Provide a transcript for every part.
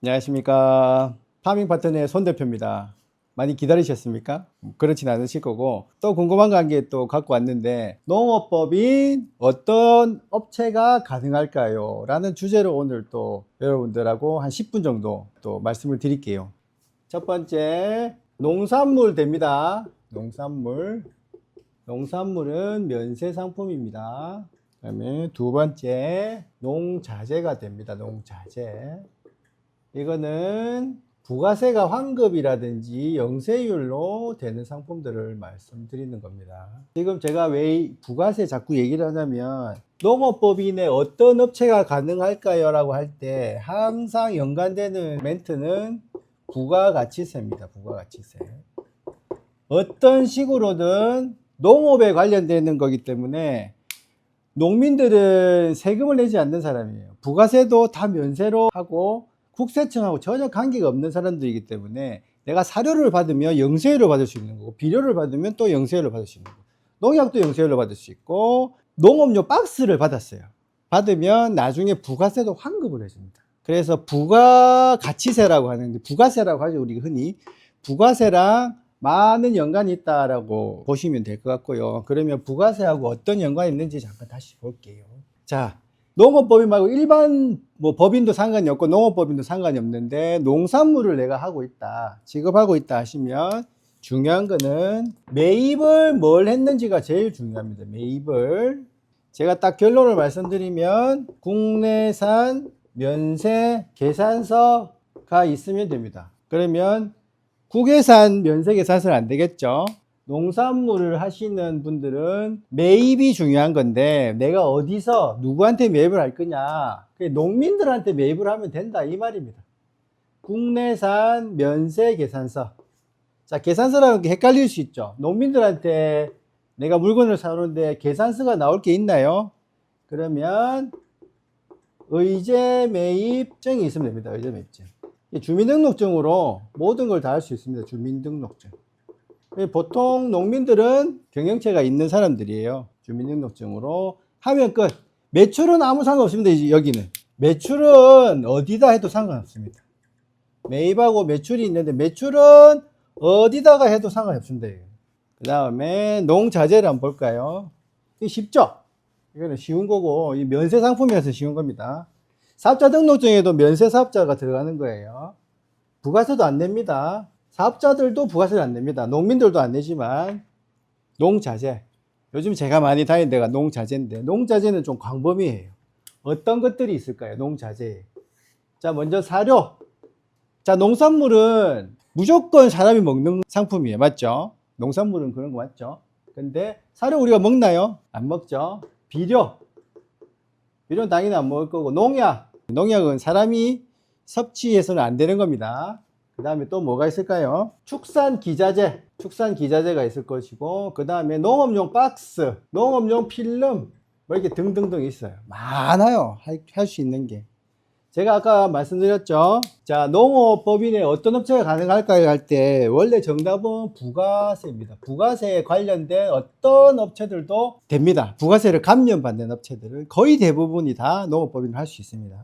안녕하십니까. 파밍 파트너의 손 대표입니다. 많이 기다리셨습니까? 그렇진 않으실 거고, 또 궁금한 게 또 갖고 왔는데, 농어법인 어떤 업체가 가능할까요? 라는 주제로 오늘 또 여러분들하고 한 10분 정도 또 말씀을 드릴게요. 첫 번째, 농산물 됩니다. 농산물은 면세 상품입니다. 그 다음에 두 번째, 농자재가 됩니다. 농자재. 이거는 부가세가 환급이라든지 영세율로 되는 상품들을 말씀드리는 겁니다. 지금 제가 왜 부가세 자꾸 얘기를 하냐면, 농업법인에 어떤 업체가 가능할까요? 라고 할 때 항상 연관되는 멘트는 부가가치세입니다. 부가가치세. 어떤 식으로든 농업에 관련되는 거기 때문에 농민들은 세금을 내지 않는 사람이에요. 부가세도 다 면세로 하고 국세청하고 전혀 관계가 없는 사람들이기 때문에 내가 사료를 받으면 영세율을 받을 수 있는 거고, 비료를 받으면 또 영세율을 받을 수 있는 거고, 농약도 영세율로 받을 수 있고, 농업용 박스를 받았어요. 받으면 나중에 부가세도 환급을 해줍니다. 그래서 부가가치세라고 하는데, 부가세라고 하죠, 우리가 흔히. 부가세랑 많은 연관이 있다라고 보시면 될 것 같고요. 그러면 부가세하고 어떤 연관이 있는지 잠깐 다시 볼게요. 자, 농업법인 말고 일반 법인도 상관이 없고 농업법인도 상관이 없는데, 농산물을 내가 하고 있다, 지급하고 있다 하시면 중요한 거는 매입을 뭘 했는지가 제일 중요합니다. 매입을. 제가 딱 결론을 말씀드리면 국내산 면세 계산서가 있으면 됩니다. 그러면 국외산 면세 계산서는 안 되겠죠. 농산물을 하시는 분들은 매입이 중요한 건데, 내가 어디서 누구한테 매입을 할 거냐, 농민들한테 매입을 하면 된다 이 말입니다. 국내산 면세 계산서. 자, 계산서라는 게 헷갈릴 수 있죠. 농민들한테 내가 물건을 사오는데 계산서가 나올 게 있나요? 그러면 의제 매입증이 있으면 됩니다. 의제 매입증. 주민등록증으로 모든 걸 다 할 수 있습니다. 주민등록증. 보통 농민들은 경영체가 있는 사람들이에요. 주민등록증으로 하면 끝. 매출은 아무 상관없습니다. 여기는 매출은 어디다 해도 상관없습니다. 매입하고 매출이 있는데 매출은 어디다가 해도 상관이 없습니다. 그 다음에 농자재를 한번 볼까요? 이게 쉽죠? 이거는 쉬운 거고, 이 면세 상품이라서 쉬운 겁니다. 사업자 등록증에도 면세 사업자가 들어가는 거예요. 부가세도 안 냅니다. 사업자들도 부가세를 안 냅니다. 농민들도 안 내지만. 농자재. 요즘 제가 많이 다니는 데가 농자재인데, 농자재는 좀 광범위해요. 어떤 것들이 있을까요? 농자재. 자, 먼저 사료. 자, 농산물은 무조건 사람이 먹는 상품이에요. 맞죠? 농산물은 그런 거 맞죠? 근데 사료 우리가 먹나요? 안 먹죠? 비료는 당연히 안 먹을 거고, 농약은 사람이 섭취해서는 안 되는 겁니다. 그 다음에 또 뭐가 있을까요? 축산기자재가 있을 것이고, 그 다음에 농업용 박스, 농업용 필름, 뭐 이렇게 등등등 있어요. 많아요. 할 수 있는 게. 제가 아까 말씀드렸죠. 자, 농업법인에 어떤 업체가 가능할까요? 할 때 원래 정답은 부가세입니다. 부가세에 관련된 어떤 업체들도 됩니다. 부가세를 감면받는 업체들은 거의 대부분이 다 농업법인을 할 수 있습니다.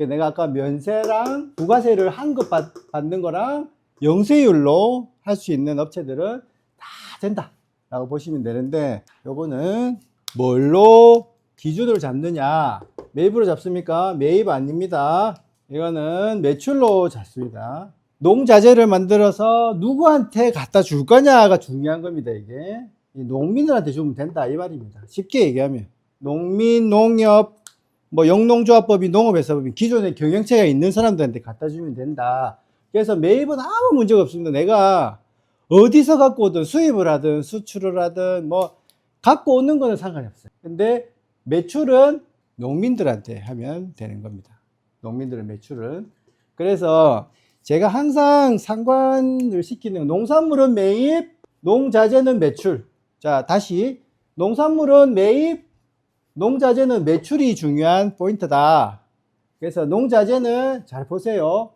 내가 아까 면세랑 부가세를 환급받는 거랑 영세율로 할 수 있는 업체들은 다 된다 라고 보시면 되는데, 요거는 뭘로 기준을 잡느냐? 매입으로 잡습니까? 매입 아닙니다. 이거는 매출로 잡습니다. 농자재를 만들어서 누구한테 갖다 줄 거냐가 중요한 겁니다. 이게 농민들한테 주면 된다 이 말입니다. 쉽게 얘기하면 농민, 농협, 영농조합법인, 농업회사법인, 기존에 경영체가 있는 사람들한테 갖다 주면 된다. 그래서 매입은 아무 문제가 없습니다. 내가 어디서 갖고 오든, 수입을 하든 수출을 하든 갖고 오는 거는 상관이 없어요. 근데 매출은 농민들한테 하면 되는 겁니다. 농민들의 매출은. 그래서 제가 항상 상관을 시키는, 농산물은 매입, 농자재는 매출. 자, 다시 농산물은 매입, 농자재는 매출이 중요한 포인트다. 그래서 농자재는 잘 보세요.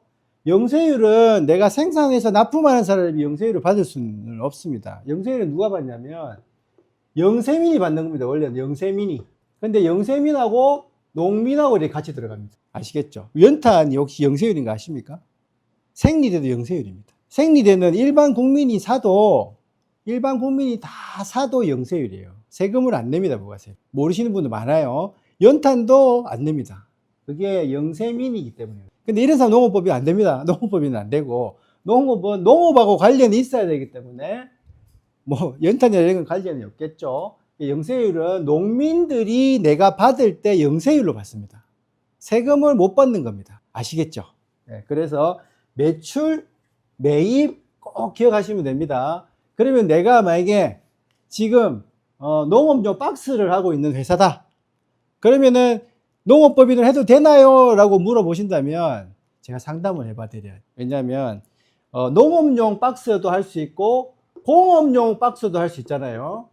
영세율은 내가 생산해서 납품하는 사람이 영세율을 받을 수는 없습니다. 영세율은 누가 받냐면 영세민이 받는 겁니다. 원래는 영세민이. 근데 영세민하고 농민하고 이렇게 같이 들어갑니다. 아시겠죠? 연탄이 혹시 영세율인 거 아십니까? 생리대도 영세율입니다. 생리대는 일반 국민이 다 사도 영세율이에요. 세금을 안 냅니다, 부가세. 모르시는 분들 많아요. 연탄도 안 냅니다. 그게 영세민이기 때문에요. 근데 이런 사람 농업법이 안 됩니다. 농업법이는 안 되고, 농업은 농업하고 관련이 있어야 되기 때문에, 뭐, 연탄이나 이런 건 관련이 없겠죠. 영세율은 농민들이 내가 받을 때 영세율로 받습니다. 세금을 못 받는 겁니다. 아시겠죠? 네, 그래서 매출, 매입 꼭 기억하시면 됩니다. 그러면 내가 만약에 지금 농업용 박스를 하고 있는 회사다. 그러면은 농업법인을 해도 되나요? 라고 물어보신다면 제가 상담을 해봐 드려요. 왜냐하면 농업용 박스도 할 수 있고 공업용 박스도 할 수 있잖아요.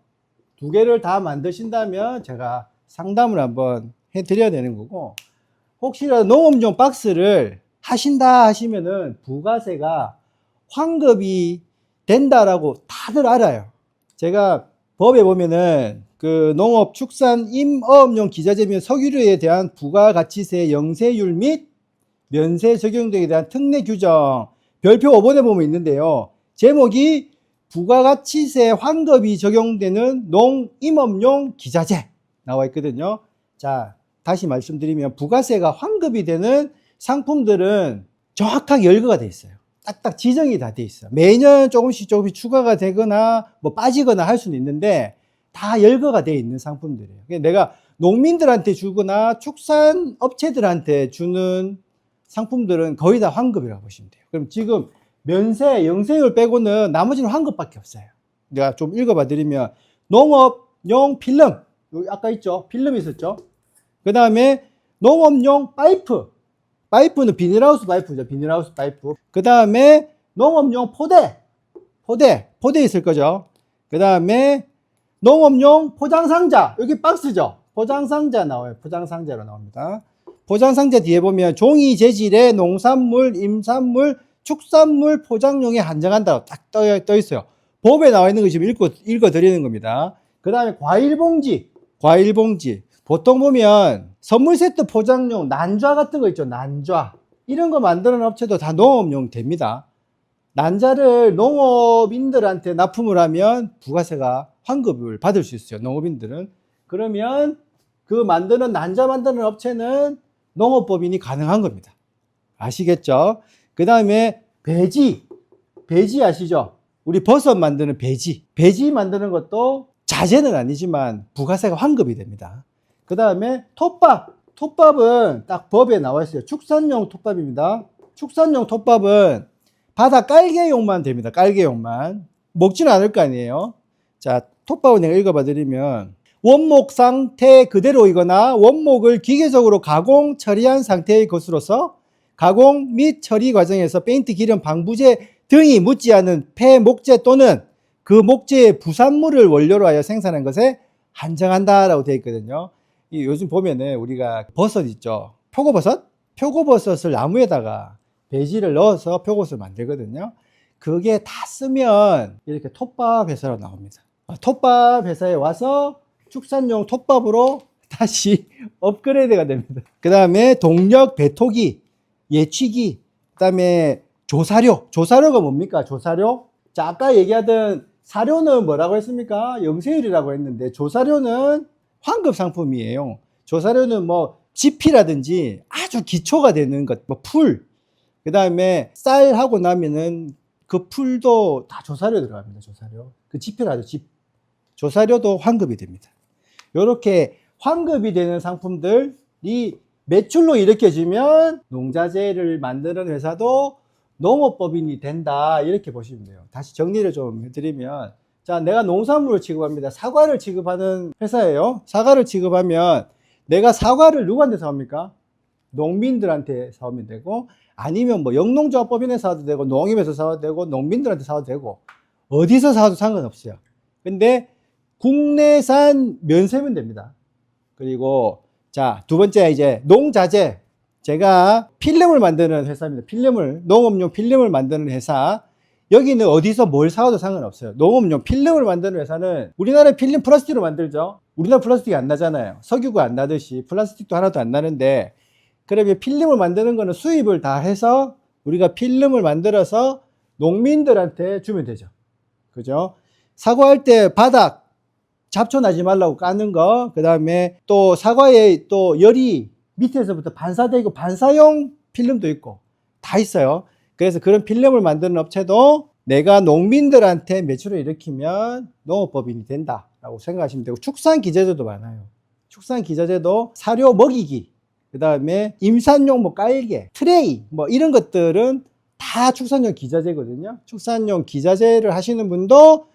두 개를 다 만드신다면 제가 상담을 한번 해드려야 되는 거고, 혹시라도 농업용 박스를 하신다 하시면은 부가세가 환급이 된다라고 다들 알아요. 제가 법에 보면은 그 농업, 축산, 임어업용 기자재 및 석유류에 대한 부가가치세 영세율 및 면세 적용 등에 대한 특례 규정 별표 5번에 보면 있는데요. 제목이 부가가치세 환급이 적용되는 농임업용 기자재 나와 있거든요. 자, 다시 말씀드리면 부가세가 환급이 되는 상품들은 정확하게 열거가 돼 있어요. 딱딱 지정이 다 돼 있어요. 매년 조금씩 추가가 되거나 뭐 빠지거나 할 수는 있는데 다 열거가 돼 있는 상품들이에요. 내가 농민들한테 주거나 축산업체들한테 주는 상품들은 거의 다 환급이라고 보시면 돼요. 그럼 지금 면세, 영세율 빼고는 나머지는 환급밖에 없어요. 내가 좀 읽어봐 드리면 농업용 필름, 여기 아까 있죠? 필름 있었죠? 그 다음에 농업용 파이프, 파이프는 비닐하우스 파이프죠. 비닐하우스 파이프. 그 다음에 농업용 포대 있을 거죠. 그 다음에 농업용 포장상자, 여기 박스죠. 포장상자 나와요. 포장상자로 나옵니다. 포장상자 뒤에 보면 종이 재질의 농산물, 임산물, 축산물 포장용에 한정한다고 딱 떠 있어요. 법에 나와 있는 거 지금 읽어 드리는 겁니다. 그 다음에 과일봉지. 보통 보면 선물 세트 포장용 난좌 같은 거 있죠. 난좌. 이런 거 만드는 업체도 다 농업용 됩니다. 난자를 농업인들한테 납품을 하면 부가세가 환급을 받을 수 있어요. 농업인들은. 그러면 그 난자 만드는 업체는 농업법인이 가능한 겁니다. 아시겠죠? 그 다음에 배지 아시죠? 우리 버섯 만드는 배지 만드는 것도 자재는 아니지만 부가세가 환급이 됩니다. 그 다음에 톱밥은 딱 법에 나와 있어요. 축산용 톱밥입니다. 축산용 톱밥은 바다 깔개용만 됩니다. 깔개용만. 먹지는 않을 거 아니에요. 자, 톱밥을 내가 읽어봐 드리면 원목 상태 그대로이거나 원목을 기계적으로 가공 처리한 상태의 것으로서 가공 및 처리 과정에서 페인트, 기름, 방부제 등이 묻지 않은 폐목재 또는 그 목재의 부산물을 원료로 하여 생산한 것에 한정한다라고 되어 있거든요. 요즘 보면은 우리가 버섯 있죠. 표고버섯을 나무에다가 배지를 넣어서 표고버섯을 만들거든요. 그게 다 쓰면 이렇게 톱밥 회사로 나옵니다. 톱밥 회사에 와서 축산용 톱밥으로 다시 업그레이드가 됩니다. 그 다음에 동력 배토기, 예치기, 그 다음에 조사료가 뭡니까? 조사료? 자, 아까 얘기하던 사료는 뭐라고 했습니까? 영세율이라고 했는데 조사료는 환급 상품이에요. 조사료는 뭐 지피라든지 아주 기초가 되는 것, 뭐 풀, 그 다음에 쌀 하고 나면은 그 풀도 다 조사료 들어갑니다. 조사료. 그 지피라죠. 조사료도 환급이 됩니다. 이렇게 환급이 되는 상품들이 매출로 일으켜지면 농자재를 만드는 회사도 농업법인이 된다. 이렇게 보시면 돼요. 다시 정리를 좀 해드리면, 자, 내가 농산물을 취급합니다. 사과를 취급하는 회사예요. 사과를 취급하면 내가 사과를 누구한테 사옵니까? 농민들한테 사오면 되고, 아니면 뭐 영농조합법인에 사도 되고, 농협에서 사도 되고, 농민들한테 사도 되고, 어디서 사도 상관없어요. 근데 국내산 면세면 됩니다. 그리고 자, 두 번째 이제 농자재. 제가 필름을 만드는 회사입니다. 농업용 필름을 만드는 회사. 여기는 어디서 뭘 사와도 상관없어요. 농업용 필름을 만드는 회사는 우리나라에 필름 플라스틱으로 만들죠. 우리나라 플라스틱이 안 나잖아요. 석유가 안 나듯이 플라스틱도 하나도 안 나는데, 그러면 필름을 만드는 거는 수입을 다 해서 우리가 필름을 만들어서 농민들한테 주면 되죠. 그죠? 사과할 때 바닥 잡초 나지 말라고 까는 거, 그 다음에 또 사과에 또 열이 밑에서부터 반사되고 반사용 필름도 있고 다 있어요. 그래서 그런 필름을 만드는 업체도 내가 농민들한테 매출을 일으키면 농업법인이 된다라고 생각하시면 되고, 축산기저제도 많아요. 축산기저제도 사료 먹이기, 그 다음에 임산용 뭐 깔개, 트레이 뭐 이런 것들은 다 축산용 기자재거든요. 축산용 기자재를 하시는 분도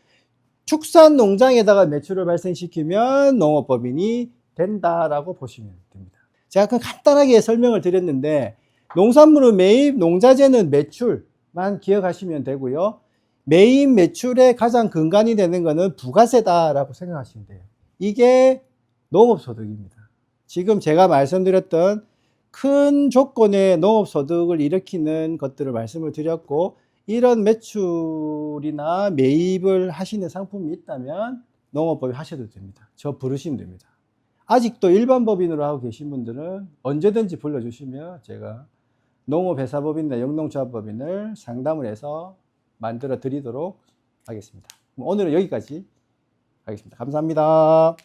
축산 농장에다가 매출을 발생시키면 농업법인이 된다라고 보시면 됩니다. 제가 그 간단하게 설명을 드렸는데, 농산물은 매입, 농자재는 매출만 기억하시면 되고요. 매입 매출의 가장 근간이 되는 것은 부가세다라고 생각하시면 돼요. 이게 농업소득입니다. 지금 제가 말씀드렸던 큰 조건의 농업소득을 일으키는 것들을 말씀을 드렸고, 이런 매출이나 매입을 하시는 상품이 있다면 농업법인 하셔도 됩니다. 저 부르시면 됩니다. 아직도 일반 법인으로 하고 계신 분들은 언제든지 불러주시면 제가 농업회사법인이나 영농조합법인을 상담을 해서 만들어 드리도록 하겠습니다. 오늘은 여기까지 하겠습니다. 감사합니다.